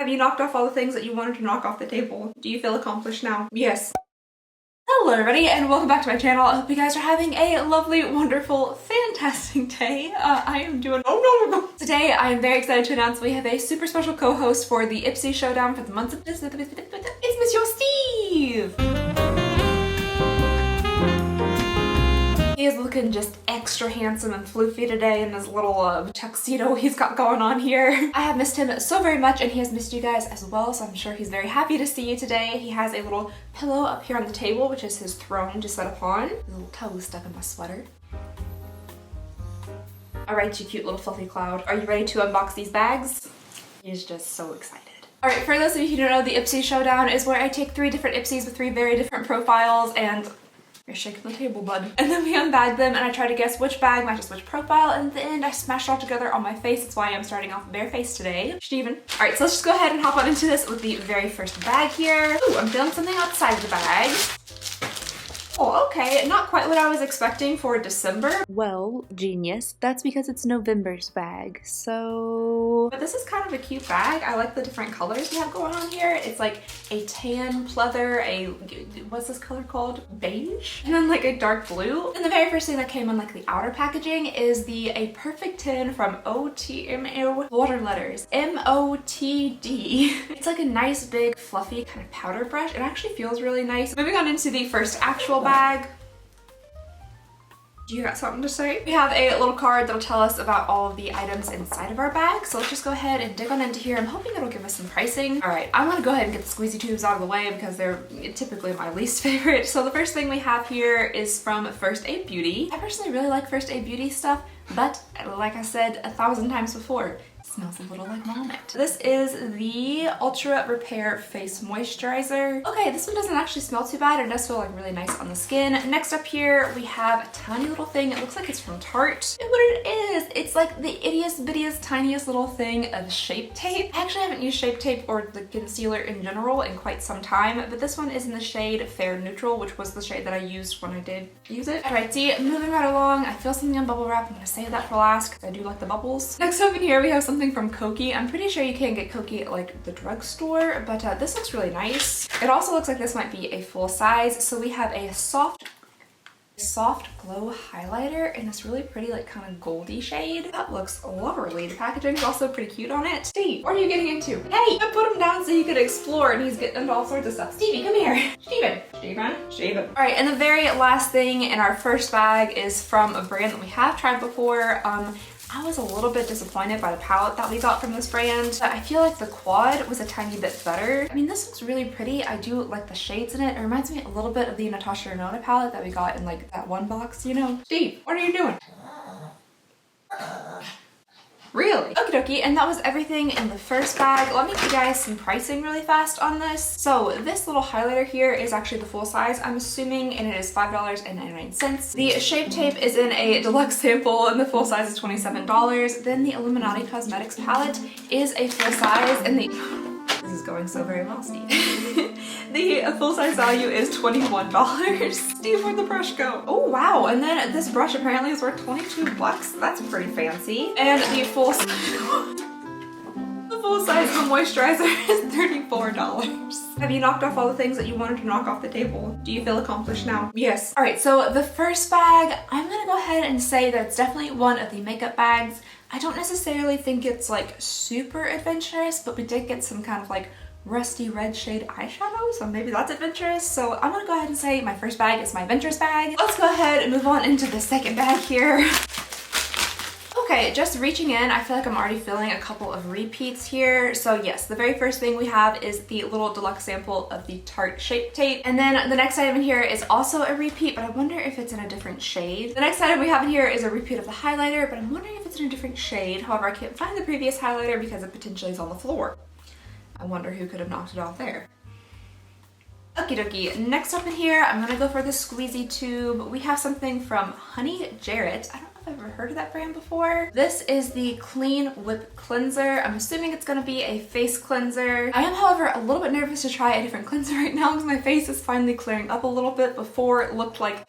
Have you knocked off all the things that you wanted to knock off the table? Do you feel accomplished now? Yes. Hello everybody and welcome back to my channel. I hope you guys are having a lovely, wonderful, fantastic day. I am doing no. Today I am very excited to announce we have a super special co-host for the Ipsy showdown for the month of December. It's Monsieur Steve! He is looking just extra handsome and floofy today in his little tuxedo he's got going on here. I have missed him so very much and he has missed you guys as well, so I'm sure he's very happy to see you today. He has a little pillow up here on the table, which is his throne to sit upon. A little toe stuck in my sweater. Alright, you cute little fluffy cloud. Are you ready to unbox these bags? He's just so excited. Alright, for those of you who don't know, the Ipsy showdown is where I take 3 different Ipsys with 3 very different profiles and you're shaking the table, bud. And then we unbag them and I try to guess which bag matches which profile, and at the end I smash it all together on my face. That's why I'm starting off bare face today. Steven. Alright, so let's just go ahead and hop on into this with the very first bag here. Ooh, I'm feeling something outside of the bag. Oh, okay, not quite what I was expecting for December. Well, genius. That's because it's November's bag, so... But this is kind of a cute bag. I like the different colors we have going on here. It's like a tan pleather, what's this color called? Beige? And then like a dark blue. And the very first thing that came on like the outer packaging is a perfect 10 from OTMO water letters. M-O-T-D. It's like a nice big fluffy kind of powder brush. It actually feels really nice. Moving on into the first actual bag. You got something to say? We have a little card that'll tell us about all of the items inside of our bag. So let's just go ahead and dig on into here. I'm hoping it'll give us some pricing. All right, I'm gonna go ahead and get the squeezy tubes out of the way because they're typically my least favorite. So the first thing we have here is from First Aid Beauty. I personally really like First Aid Beauty stuff, but like I said 1,000 times before, smells a little like vomit. This is the Ultra Repair Face Moisturizer. Okay, this one doesn't actually smell too bad. It does feel like really nice on the skin. Next up here, we have a tiny little thing. It looks like it's from Tarte. And what it is, it's like the ittiest bittiest tiniest little thing of Shape Tape. I actually haven't used Shape Tape or the concealer in general in quite some time, but this one is in the shade Fair Neutral, which was the shade that I used when I did use it. Alrighty, moving right along. I feel something on bubble wrap. I'm gonna save that for last because I do like the bubbles. Next up in here, we have something from Koki. I'm pretty sure you can't get Koki at like the drugstore, but this looks really nice. It also looks like this might be a full size. So we have a soft glow highlighter in this really pretty like kind of goldy shade. That looks lovely. The packaging is also pretty cute on it. Steve, what are you getting into? Hey, I put him down so he could explore and he's getting into all sorts of stuff. Stevie, come here. Steven. All right, and the very last thing in our first bag is from a brand that we have tried before. I was a little bit disappointed by the palette that we got from this brand. I feel like the quad was a tiny bit better. I mean, this looks really pretty. I do like the shades in it. It reminds me a little bit of the Natasha Denona palette that we got in like that one box, you know? Steve, what are you doing? Really? Okie dokie, and that was everything in the first bag. Let me give you guys some pricing really fast on this. So this little highlighter here is actually the full size, I'm assuming, and it is $5.99. The Shape Tape is in a deluxe sample and the full size is $27. Then the Illuminati Cosmetics palette is a full size and this is going so very well, Steve. The full-size value is $21. Steve, where'd the brush go? Oh wow, and then this brush apparently is worth 22 bucks. That's pretty fancy. And the full size of the moisturizer is $34. Have you knocked off all the things that you wanted to knock off the table? Do you feel accomplished now? Yes. Alright, so the first bag, I'm gonna go ahead and say that it's definitely one of the makeup bags. I don't necessarily think it's like super adventurous, but we did get some kind of like rusty red shade eyeshadow, so maybe that's adventurous. So I'm gonna go ahead and say my first bag is my adventurous bag. Let's go ahead and move on into the second bag here. Okay, just reaching in, I feel like I'm already feeling a couple of repeats here. So yes, the very first thing we have is the little deluxe sample of the Tarte Shape Tape. And then the next item in here is also a repeat, but I wonder if it's in a different shade. The next item we have in here is a repeat of the highlighter, but I'm wondering if it's in a different shade. However, I can't find the previous highlighter because it potentially is on the floor. I wonder who could have knocked it off there. Okie dokie, next up in here, I'm gonna go for the squeezy tube. We have something from Honey Jarrett. I don't know if I've ever heard of that brand before. This is the Clean Whip Cleanser. I'm assuming it's gonna be a face cleanser. I am, however, a little bit nervous to try a different cleanser right now because my face is finally clearing up a little bit. Before it looked like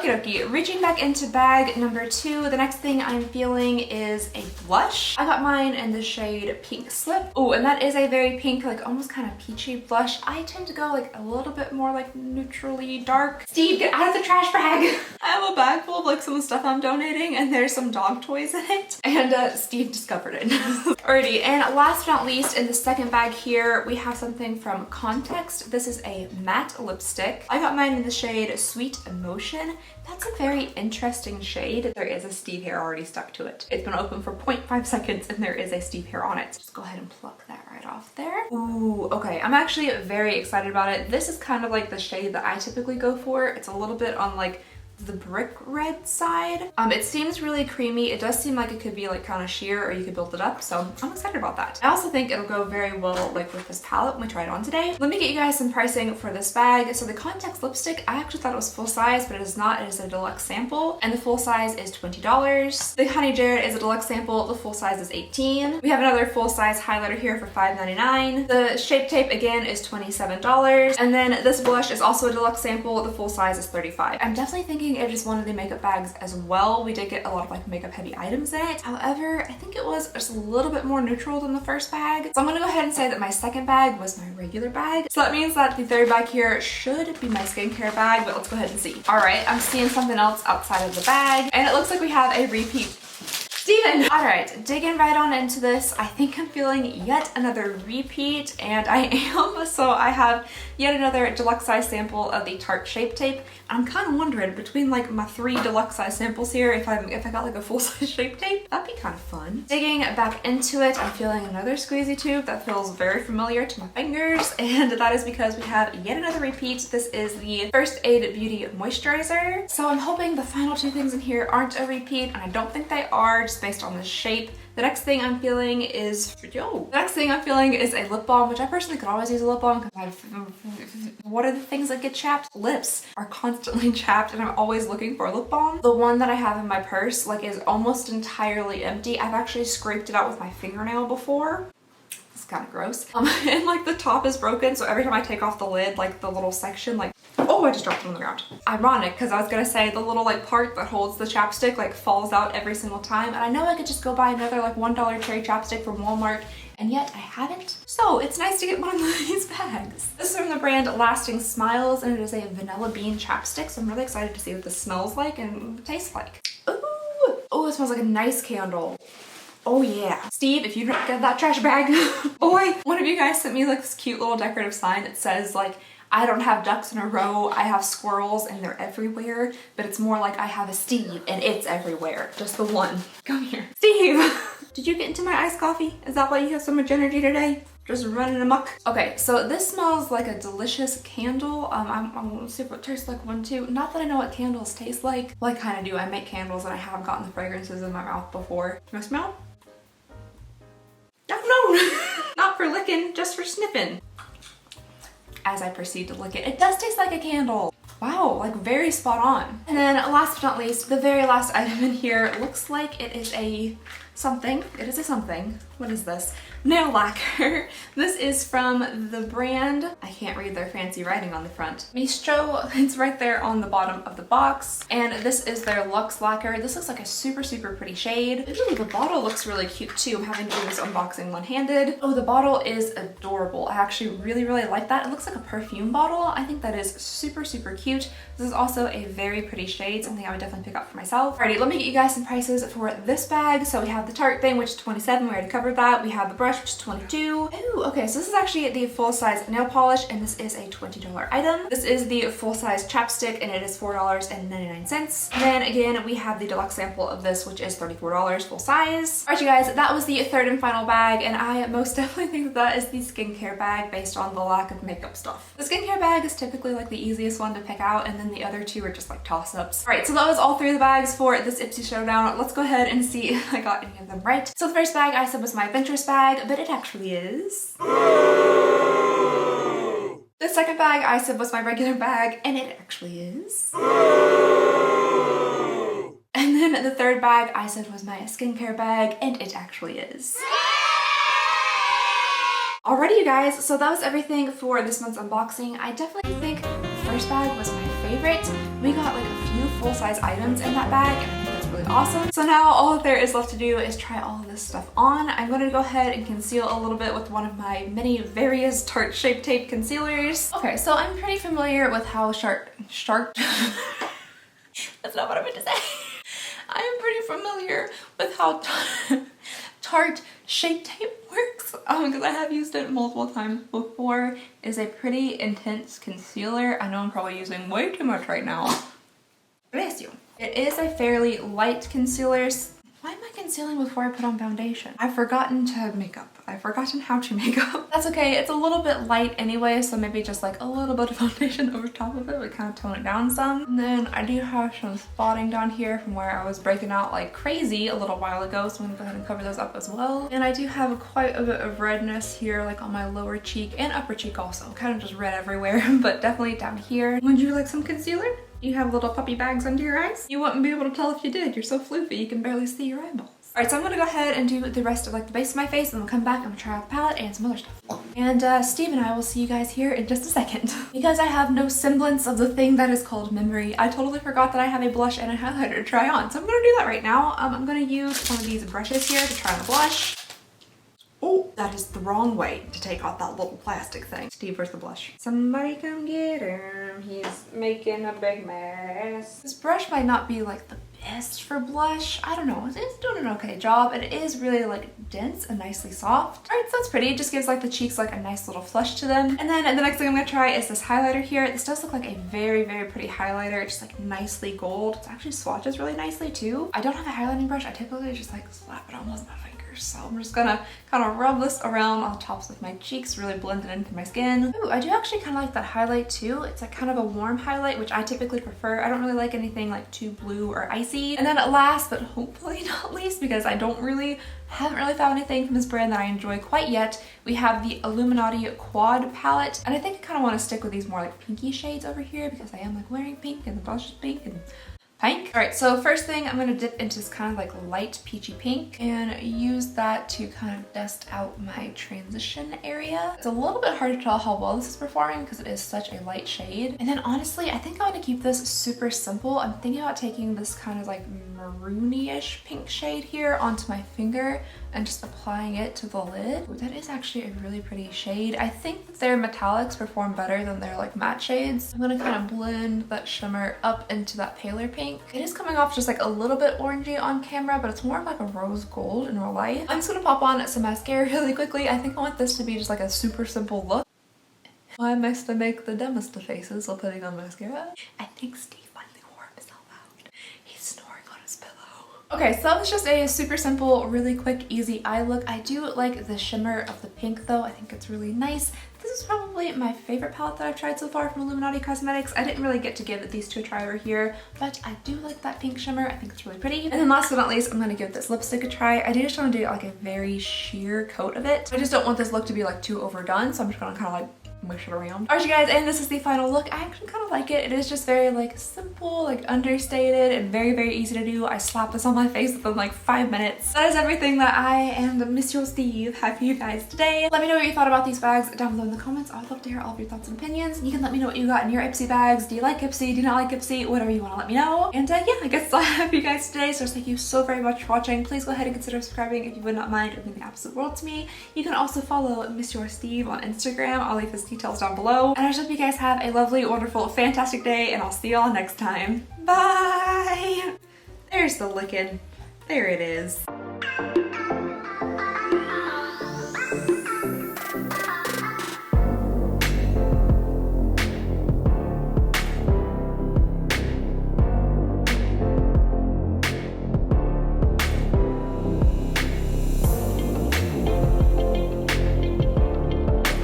Okie reaching back into bag number 2, the next thing I'm feeling is a blush. I got mine in the shade Pink Slip. Oh, and that is a very pink, like almost kind of peachy blush. I tend to go like a little bit more like neutrally dark. Steve, get out of the trash bag. I have a bag full of like some stuff I'm donating and there's some dog toys in it. And Steve discovered it. Alrighty, and last but not least, in the second bag here, we have something from Context. This is a matte lipstick. I got mine in the shade Sweet Emotion. That's a very interesting shade. There is a Steve hair already stuck to it. It's been open for 0.5 seconds and there is a Steve hair on it. Just go ahead and pluck that right off there. Ooh, okay. I'm actually very excited about it. This is kind of like the shade that I typically go for. It's a little bit on like the brick red side. It seems really creamy. It does seem like it could be like kind of sheer or you could build it up. So I'm excited about that. I also think it'll go very well like with this palette when we try it on today. Let me get you guys some pricing for this bag. So the Context lipstick, I actually thought it was full size, but it is not. It is a deluxe sample and the full size is $20. The Honey Jared is a deluxe sample. The full size is $18. We have another full size highlighter here for $5.99. The Shape Tape again is $27. And then this blush is also a deluxe sample. The full size is $35. I'm definitely thinking it is one of the makeup bags as well. We did get a lot of like makeup heavy items in it. However, I think it was just a little bit more neutral than the first bag. So I'm gonna go ahead and say that my second bag was my regular bag. So that means that the third bag here should be my skincare bag, but let's go ahead and see. All right, I'm seeing something else outside of the bag and it looks like we have a repeat. Steven! Alright, digging right on into this. I think I'm feeling yet another repeat, and I am. So I have yet another deluxe size sample of the Tarte Shape Tape. I'm kind of wondering between like my 3 deluxe size samples here, if I got like a full size Shape Tape, that'd be kind of fun. Digging back into it, I'm feeling another squeezy tube that feels very familiar to my fingers, and that is because we have yet another repeat. This is the First Aid Beauty Moisturizer. So I'm hoping the final 2 things in here aren't a repeat, and I don't think they are, just based on the shape. The next thing I'm feeling is, a lip balm, which I personally could always use a lip balm because what are the things that get chapped? Lips are constantly chapped and I'm always looking for a lip balm. The one that I have in my purse like is almost entirely empty. I've actually scraped it out with my fingernail before. It's kind of gross. And like the top is broken, so every time I take off the lid, like the little section, like, oh, I just dropped it on the ground. Ironic, because I was gonna say the little like part that holds the chapstick like falls out every single time, and I know I could just go buy another like $1 cherry chapstick from Walmart, and yet I haven't. So it's nice to get one of these bags. This is from the brand Lasting Smiles, and it is a vanilla bean chapstick, so I'm really excited to see what this smells like and tastes like. Ooh, oh, it smells like a nice candle. Oh yeah. Steve, if you don't get that trash bag, boy, one of you guys sent me like this cute little decorative sign that says like, I don't have ducks in a row, I have squirrels and they're everywhere, but it's more like I have a Steve and it's everywhere. Just the one. Come here. Steve! Did you get into my iced coffee? Is that why you have so much energy today? Just running amok. Okay, so this smells like a delicious candle. I'm gonna see if it tastes like one too. Not that I know what candles taste like. Well, I kind of do. I make candles and I have gotten the fragrances in my mouth before. Can I smell? Oh no! Not for licking, just for sniffing. As I proceed to lick it, it does taste like a candle. Wow, like very spot on. And then last but not least, the very last item in here looks like it is a something. It is a something. What is this? Nail lacquer. This is from the brand, I can't read their fancy writing on the front. Mistro, it's right there on the bottom of the box. And this is their Luxe Lacquer. This looks like a super, super pretty shade. Ooh, the bottle looks really cute too. I'm having to do this unboxing one-handed. Oh, the bottle is adorable. I actually really, really like that. It looks like a perfume bottle. I think that is super, super cute. This is also a very pretty shade, something I would definitely pick up for myself. Alrighty, let me get you guys some prices for this bag. So we have the Tarte thing, which is $27. We already covered that. We have the brush, which is $22. Ooh, okay, so this is actually the full-size nail polish, and this is a $20 item. This is the full-size chapstick, and it is $4.99. And then again, we have the deluxe sample of this, which is $34 full size. Alright, you guys, that was the third and final bag, and I most definitely think that is the skincare bag based on the lack of makeup stuff. The skincare bag is typically like the easiest one to pick out, and then the other 2 are just like toss-ups. Alright, so that was all 3 of the bags for this Ipsy showdown. Let's go ahead and see if I got any of them right. So the first bag I said was my adventurous bag, but it actually is. The second bag I said was my regular bag, and it actually is. And then the third bag I said was my skincare bag, and it actually is. Alrighty, you guys, so that was everything for this month's unboxing. I definitely think first bag was my favorite. We got like a few full-size items in that bag, and I think that's really awesome. So now all that there is left to do is try all of this stuff on. I'm going to go ahead and conceal a little bit with one of my many various Tarte Shape Tape concealers. Okay, so I'm pretty familiar with how that's not what I meant to say. I am pretty familiar with how Tarte Shape Tape works because I have used it multiple times before. It is a pretty intense concealer. I know I'm probably using way too much right now. Bless you. It is a fairly light concealer. Why am I concealing before I put on foundation? I've forgotten to make up. I've forgotten how to make up. That's okay. It's a little bit light anyway, so maybe just like a little bit of foundation over top of it would kind of tone it down some. And then I do have some spotting down here from where I was breaking out like crazy a little while ago, so I'm gonna go ahead and cover those up as well. And I do have quite a bit of redness here, like on my lower cheek and upper cheek also. Kind of just red everywhere, but definitely down here. Would you like some concealer? You have little puppy bags under your eyes? You wouldn't be able to tell if you did. You're so floofy, you can barely see your eyeballs. All right, so I'm gonna go ahead and do the rest of like the base of my face, and then we'll come back and we'll try out the palette and some other stuff. And Steve and I will see you guys here in just a second. Because I have no semblance of the thing that is called memory, I totally forgot that I have a blush and a highlighter to try on. So I'm gonna do that right now. I'm gonna use one of these brushes here to try on the blush. Oh, that is the wrong way to take off that little plastic thing. Steve, where's the blush? Somebody come get him. He's making a big mess. This brush might not be like the best for blush. I don't know. It's doing an okay job. And it is really like dense and nicely soft. All right, so that's pretty. It just gives like the cheeks like a nice little flush to them. And then the next thing I'm gonna try is this highlighter here. This does look like a very, very pretty highlighter. It's just like nicely gold. It actually swatches really nicely too. I don't have a highlighting brush. I typically just like slap it on with my fingers. So I'm just gonna kind of rub this around on the tops of my cheeks, really blend it into my skin. Ooh, I do actually kind of like that highlight too. It's like kind of a warm highlight, which I typically prefer. I don't really like anything like too blue or icy. And then last, but hopefully not least, because I haven't really found anything from this brand that I enjoy quite yet, we have the Illuminati Quad palette. And I think I kind of want to stick with these more like pinky shades over here because I am like wearing pink and the blush is pink and pink. All right, so first thing I'm gonna dip into this kind of like light peachy pink and use that to kind of dust out my transition area. It's a little bit hard to tell how well this is performing because it is such a light shade. And then honestly, I think I want to keep this super simple. I'm thinking about taking this kind of like maroony-ish pink shade here onto my finger and just applying it to the lid. Ooh, that is actually a really pretty shade. I think that their metallics perform better than their like matte shades. I'm gonna kind of blend that shimmer up into that paler pink. It is coming off just like a little bit orangey on camera, but it's more of like a rose gold in real life. I'm just gonna pop on some mascara really quickly. I think I want this to be just like a super simple look. I must make the dumbest of faces while putting on mascara. I think Steve finally wore himself out. He's snoring on his pillow. Okay, so that was just a super simple, really quick, easy eye look. I do like the shimmer of the pink though. I think it's really nice. This is probably my favorite palette that I've tried so far from Illuminati Cosmetics. I didn't really get to give these two a try over here, but I do like that pink shimmer. I think it's really pretty. And then last but not least, I'm gonna give this lipstick a try. I do just want to do like a very sheer coat of it. I just don't want this look to be like too overdone, so I'm just gonna kind of like mush it around. Alright you guys, and this is the final look. I actually kind of like it. It is just very like simple, like understated, and very, very easy to do. I slapped this on my face within like 5 minutes. That is everything that I and Monsieur Steve have for you guys today. Let me know what you thought about these bags down below in the comments. I would love to hear all of your thoughts and opinions. You can let me know what you got in your Ipsy bags. Do you like Ipsy? Do you not like Ipsy? Whatever you want to let me know. And yeah, I guess I have you guys today. So thank you so very much for watching. Please go ahead and consider subscribing if you would not mind. It would mean the absolute world to me. You can also follow Monsieur Steve on Instagram. I'll leave his details down below. And I just hope you guys have a lovely, wonderful, fantastic day, and I'll see y'all next time. Bye! There's the licking. There it is.